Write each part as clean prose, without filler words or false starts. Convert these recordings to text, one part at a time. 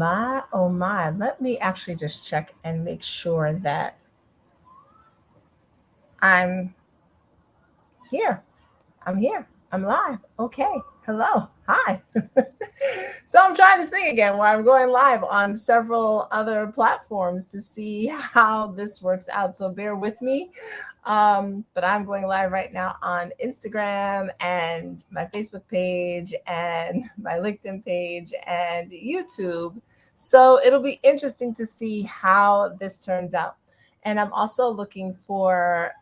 my, oh my. Let me actually just check and make sure that I'm here. I'm here. I'm live. Okay. Hello. Hi. So I'm trying this thing again where I'm going live on several other platforms to see how this works out. So bear with me. But I'm going live right now on Instagram and my Facebook page and my LinkedIn page and YouTube. So it'll be interesting to see how this turns out. And I'm also looking for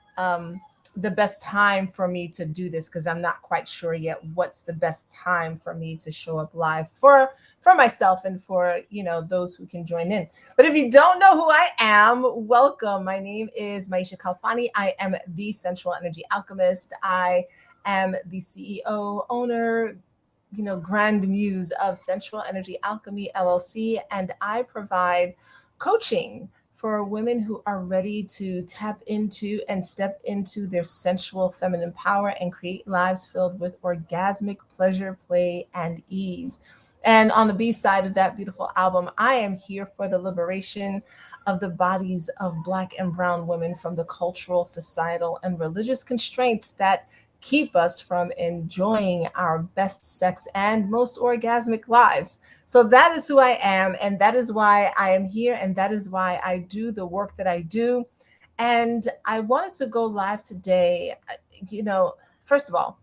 the best time for me to do this because I'm not quite sure yet what's the best time for me to show up live for myself and for those who can join in. But if you don't know who I am, welcome. My name is Maisha Kalfani. I am the Sensual Energy Alchemist. I am the CEO, owner, grand muse of Sensual Energy Alchemy LLC, and I provide coaching for women who are ready to tap into and step into their sensual feminine power and create lives filled with orgasmic pleasure, play, and ease. And on the B side of that beautiful album, I am here for the liberation of the bodies of Black and Brown women from the cultural, societal, and religious constraints that keep us from enjoying our best sex and most orgasmic lives. So that is who I am, and that is why I am here, and that is why I do the work that I do. And I wanted to go live today. First of all,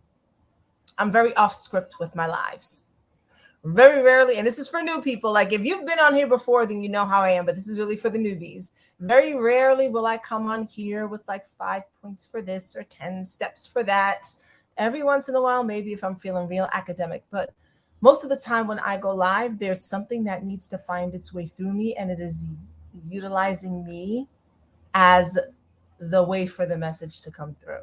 I'm very off script with my lives. Very rarely, and this is for new people. Like if you've been on here before, then you know how I am, but this is really for the newbies. Very rarely will I come on here with like 5 points for this or 10 steps for that. Every once in a while, maybe if I'm feeling real academic, but most of the time when I go live, there's something that needs to find its way through me, and it is utilizing me as the way for the message to come through.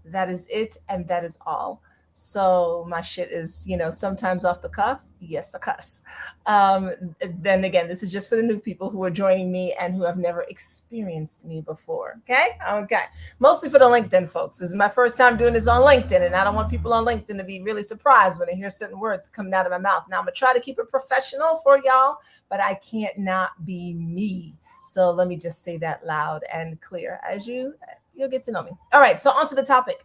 That is it, and that is all. So my shit is, sometimes off the cuff. Yes, a cuss. Um, then again, this is just for the new people who are joining me and who have never experienced me before. Okay. Okay. Mostly for the LinkedIn folks. This is my first time doing this on LinkedIn, and I don't want people on LinkedIn to be really surprised when they hear certain words coming out of my mouth. Now I'm gonna try to keep it professional for y'all, but I can't not be me. So let me just say that loud and clear as you'll get to know me. All right. So on to the topic,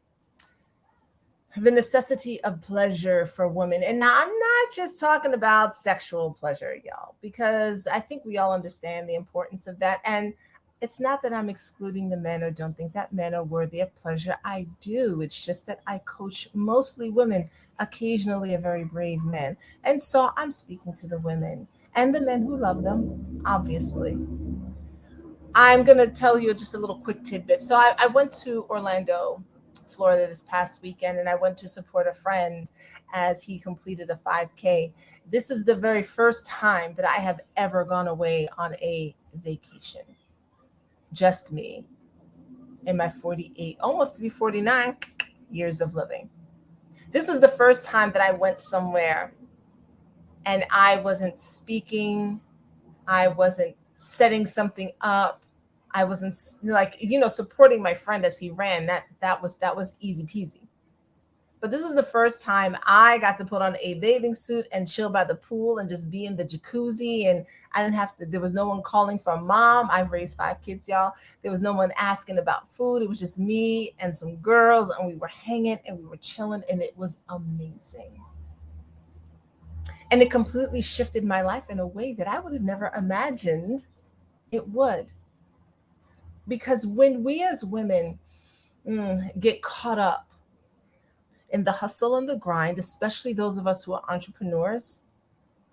the necessity of pleasure for women. And now I'm not just talking about sexual pleasure, y'all, because I think we all understand the importance of that. And it's not that I'm excluding the men or don't think that men are worthy of pleasure. I do. It's just that I coach mostly women, occasionally a very brave man. And so I'm speaking to the women and the men who love them, obviously. I'm going to tell you just a little quick tidbit. So I went to Orlando, Florida this past weekend, and I went to support a friend as he completed a 5K. This is the very first time that I have ever gone away on a vacation. Just me in my 48, almost to be 49 years of living. This was the first time that I went somewhere and I wasn't speaking, I wasn't setting something up. I wasn't like, supporting my friend as he ran. That was easy peasy. But this was the first time I got to put on a bathing suit and chill by the pool and just be in the jacuzzi. And I didn't have to, there was no one calling for mom. I've raised 5 kids, y'all. There was no one asking about food. It was just me and some girls, and we were hanging and we were chilling, and it was amazing. And it completely shifted my life in a way that I would have never imagined it would. Because when we as women get caught up in the hustle and the grind, especially those of us who are entrepreneurs,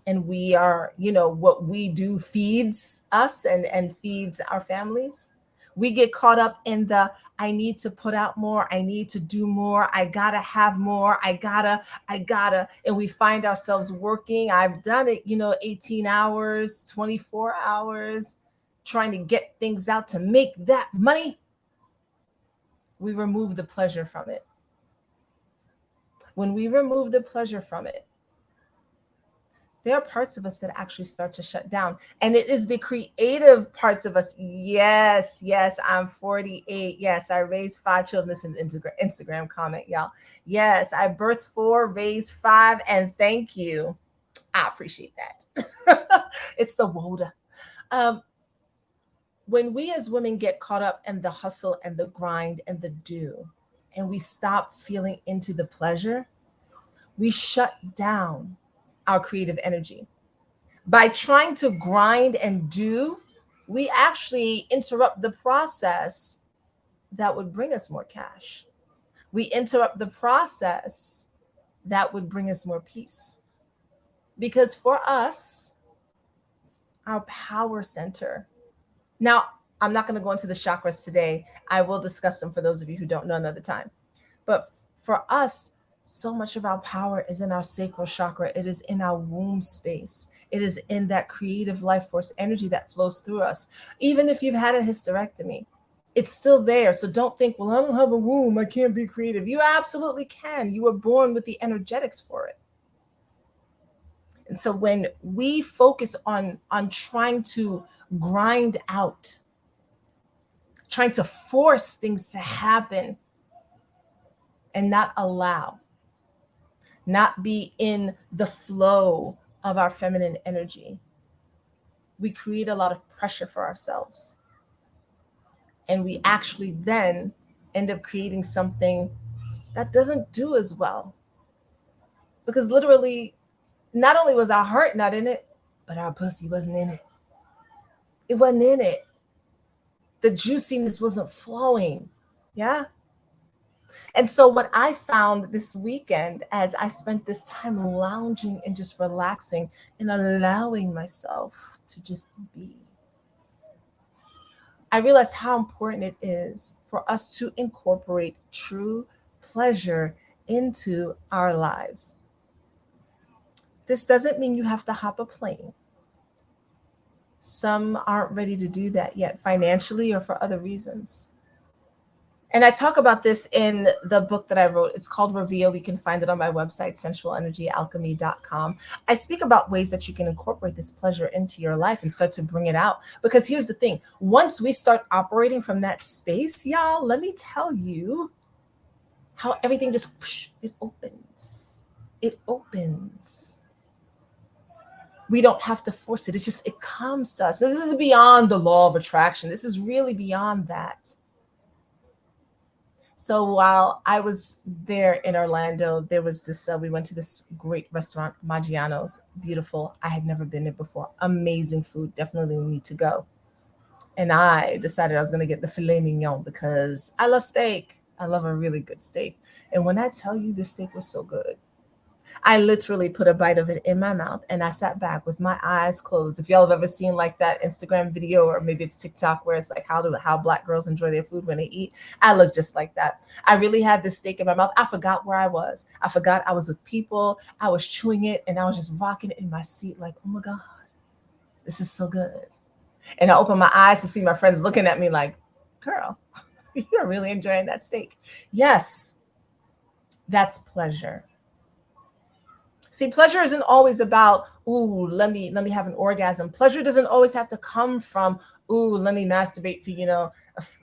and we are, what we do feeds us and feeds our families. We get caught up in the I need to put out more, I need to do more, I gotta have more, I gotta, and we find ourselves working. I've done it, 18 hours, 24 hours, trying to get things out to make that money. We remove the pleasure from it. When we remove the pleasure from it, there are parts of us that actually start to shut down. And it is the creative parts of us. Yes, yes, I'm 48. Yes, I raised 5 children. This is an Instagram comment, y'all. Yes, I birthed 4, raised 5, and thank you. I appreciate that. It's the WODA. Um, when we as women get caught up in the hustle and the grind and the do, and we stop feeling into the pleasure, we shut down our creative energy. By trying to grind and do, we actually interrupt the process that would bring us more cash. We interrupt the process that would bring us more peace. Because for us, our power center. Now, I'm not going to go into the chakras today. I will discuss them for those of you who don't know another time. But for us, so much of our power is in our sacral chakra. It is in our womb space. It is in that creative life force energy that flows through us. Even if you've had a hysterectomy, it's still there. So don't think, well, I don't have a womb, I can't be creative. You absolutely can. You were born with the energetics for it. And so when we focus on trying to grind out, trying to force things to happen and not allow, not be in the flow of our feminine energy, we create a lot of pressure for ourselves. And we actually then end up creating something that doesn't do as well. Because literally, not only was our heart not in it, but our pussy wasn't in it. It wasn't in it. The juiciness wasn't flowing. Yeah. And so what I found this weekend as I spent this time lounging and just relaxing and allowing myself to just be, I realized how important it is for us to incorporate true pleasure into our lives. This doesn't mean you have to hop a plane. Some aren't ready to do that yet, financially or for other reasons. And I talk about this in the book that I wrote. It's called Reveal. You can find it on my website, sensualenergyalchemy.com. I speak about ways that you can incorporate this pleasure into your life and start to bring it out. Because here's the thing. Once we start operating from that space, y'all, let me tell you how everything just, it opens. It opens. We don't have to force it. It comes to us. Now, this is beyond the law of attraction. This is really beyond that. So while I was there in Orlando, there was this, we went to this great restaurant, Maggiano's, beautiful. I had never been there before. Amazing food, definitely need to go. And I decided I was going to get the filet mignon because I love steak. I love a really good steak. And when I tell you this steak was so good, I literally put a bite of it in my mouth and I sat back with my eyes closed. If y'all have ever seen like that Instagram video, or maybe it's TikTok, where it's like how Black girls enjoy their food when they eat, I look just like that. I really had this steak in my mouth. I forgot where I was. I forgot I was with people. I was chewing it and I was just rocking it in my seat like, oh my God, this is so good. And I opened my eyes to see my friends looking at me like, girl, you're really enjoying that steak. Yes, that's pleasure. See, pleasure isn't always about, ooh, let me have an orgasm. Pleasure doesn't always have to come from, ooh, let me masturbate for,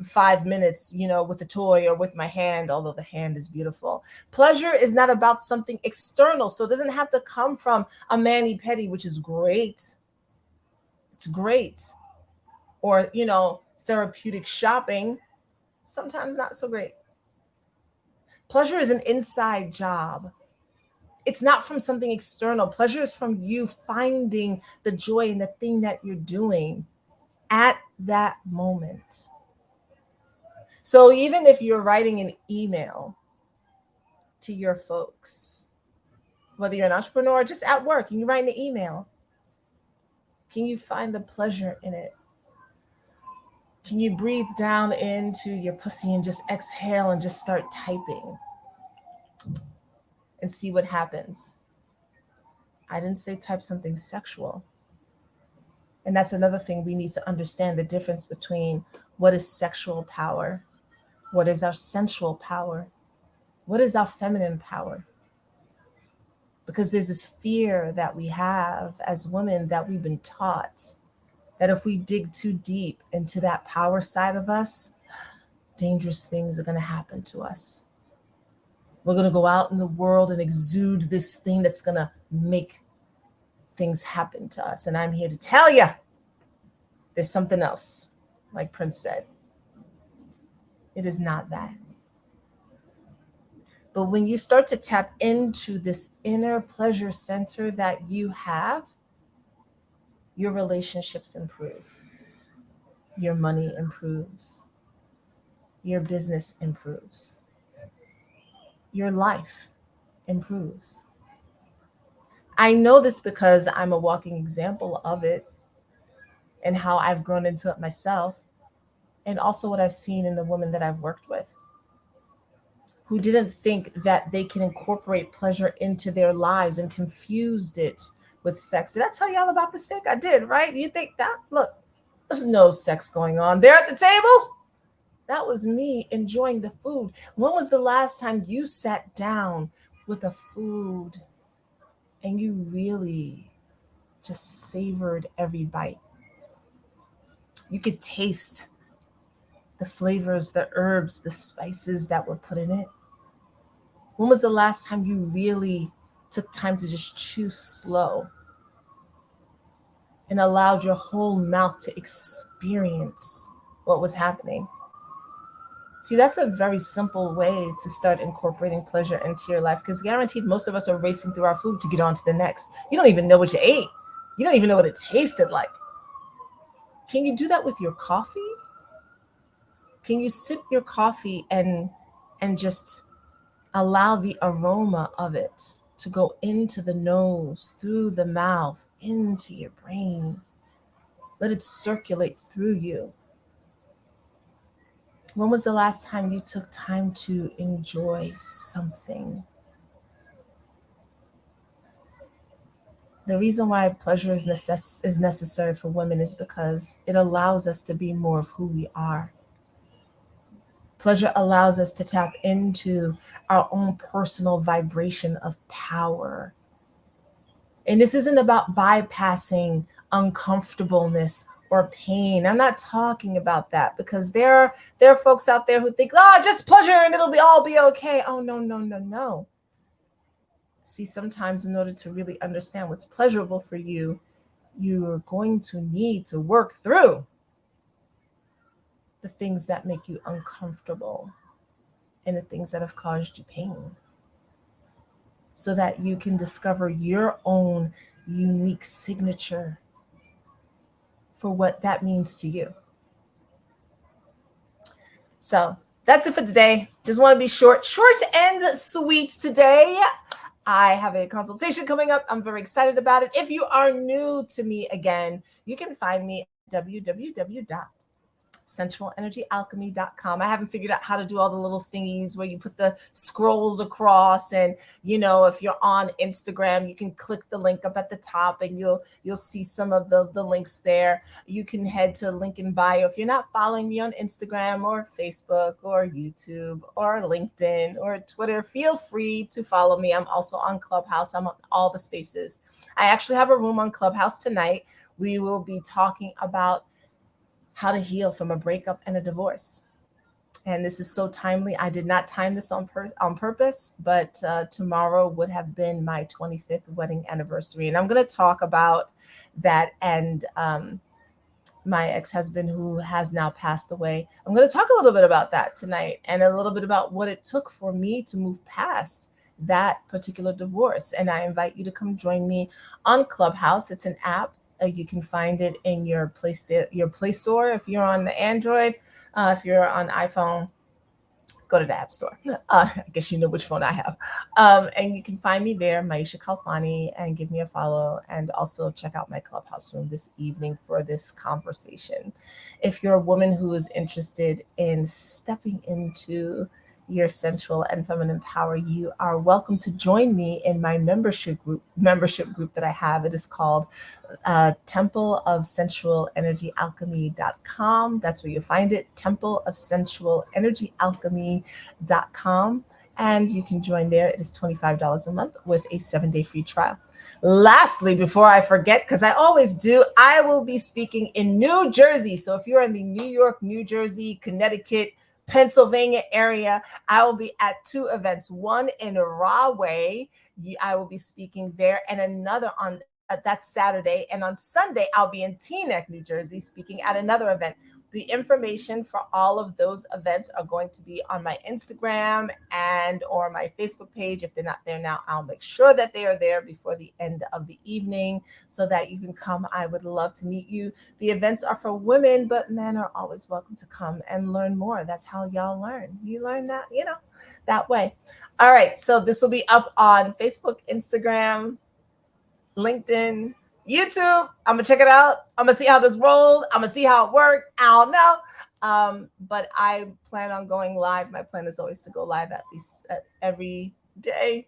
5 minutes, with a toy or with my hand, although the hand is beautiful. Pleasure is not about something external. So it doesn't have to come from a mani-pedi, which is great. It's great. Or, therapeutic shopping, sometimes not so great. Pleasure is an inside job. It's not from something external. Pleasure is from you finding the joy in the thing that you're doing at that moment. So even if you're writing an email to your folks, whether you're an entrepreneur or just at work and you're writing an email, can you find the pleasure in it? Can you breathe down into your pussy and just exhale and just start typing and see what happens? I didn't say type something sexual. And that's another thing we need to understand, the difference between what is sexual power, what is our sensual power, what is our feminine power. Because there's this fear that we have as women that we've been taught that if we dig too deep into that power side of us, dangerous things are going to happen to us. We're going to go out in the world and exude this thing that's going to make things happen to us. And I'm here to tell you there's something else, like Prince said. It is not that. But when you start to tap into this inner pleasure center that you have, your relationships improve, your money improves, your business improves, your life improves. I know this because I'm a walking example of it and how I've grown into it myself, and also what I've seen in the women that I've worked with who didn't think that they can incorporate pleasure into their lives and confused it with sex. Did I tell you all about the steak? I did, right? You think that? Look, there's no sex going on there at the table. That was me enjoying the food. When was the last time you sat down with a food and you really just savored every bite? You could taste the flavors, the herbs, the spices that were put in it. When was the last time you really took time to just chew slow and allowed your whole mouth to experience what was happening? See, that's a very simple way to start incorporating pleasure into your life, because guaranteed most of us are racing through our food to get on to the next. You don't even know what you ate. You don't even know what it tasted like. Can you do that with your coffee? Can you sip your coffee and just allow the aroma of it to go into the nose, through the mouth, into your brain? Let it circulate through you. When was the last time you took time to enjoy something? The reason why pleasure is necessary for women is because it allows us to be more of who we are. Pleasure allows us to tap into our own personal vibration of power. And this isn't about bypassing uncomfortableness or pain. I'm not talking about that, because there are folks out there who think, oh, just pleasure and it'll all be okay. Oh, no, no, no, no. See, sometimes in order to really understand what's pleasurable for you, you're going to need to work through the things that make you uncomfortable and the things that have caused you pain, so that you can discover your own unique signature for what that means to you. So that's it for today. Just want to be short and sweet today. I have a consultation coming up. I'm very excited about it. If you are new to me again, you can find me at www.sensualenergyalchemy.com. I haven't figured out how to do all the little thingies where you put the scrolls across, and if you're on Instagram, you can click the link up at the top and you'll see some of the links there. You can head to link in bio. If you're not following me on Instagram or Facebook or YouTube or LinkedIn or Twitter, feel free to follow me. I'm also on Clubhouse. I'm on all the spaces. I actually have a room on Clubhouse tonight. We will be talking about how to heal from a breakup and a divorce. And this is so timely. I did not time this on purpose, but tomorrow would have been my 25th wedding anniversary. And I'm going to talk about that and my ex-husband, who has now passed away. I'm going to talk a little bit about that tonight, and a little bit about what it took for me to move past that particular divorce. And I invite you to come join me on Clubhouse. It's an app. You can find it in your Play Store. If you're on the Android, if you're on iPhone, go to the App Store. I guess you know which phone I have. And you can find me there, Maisha Khalfani, and give me a follow. And also check out my Clubhouse room this evening for this conversation. If you're a woman who is interested in stepping into your sensual and feminine power, you are welcome to join me in my membership group that I have. It is called Temple of Sensual Energy Alchemy.com. That's where you'll find it, Temple of Sensual Energy Alchemy.com. And you can join there. It is $25 a month with a 7-day free trial. Lastly, before I forget, because I always do, I will be speaking in New Jersey. So if you're in the New York, New Jersey, Connecticut, Pennsylvania area, I will be at 2 events, one in Rahway. I will be speaking there, and another on That's Saturday. And on Sunday, I'll be in Teaneck, New Jersey, speaking at another event. The information for all of those events are going to be on my Instagram and or my Facebook page. If they're not there now, I'll make sure that they are there before the end of the evening so that you can come. I would love to meet you. The events are for women, but men are always welcome to come and learn more. That's how y'all learn. You learn that, that way. All right. So this will be up on Facebook, Instagram, LinkedIn, YouTube. I'm gonna check it out. I'm gonna see how this rolled. I'm gonna see how it worked. I don't know. But I plan on going live. My plan is always to go live at least every day.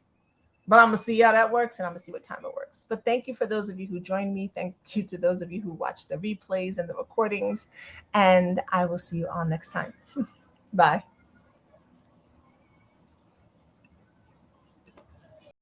But I'm gonna see how that works, and I'm gonna see what time it works. But thank you for those of you who joined me. Thank you to those of you who watch the replays and the recordings. And I will see you all next time. Bye.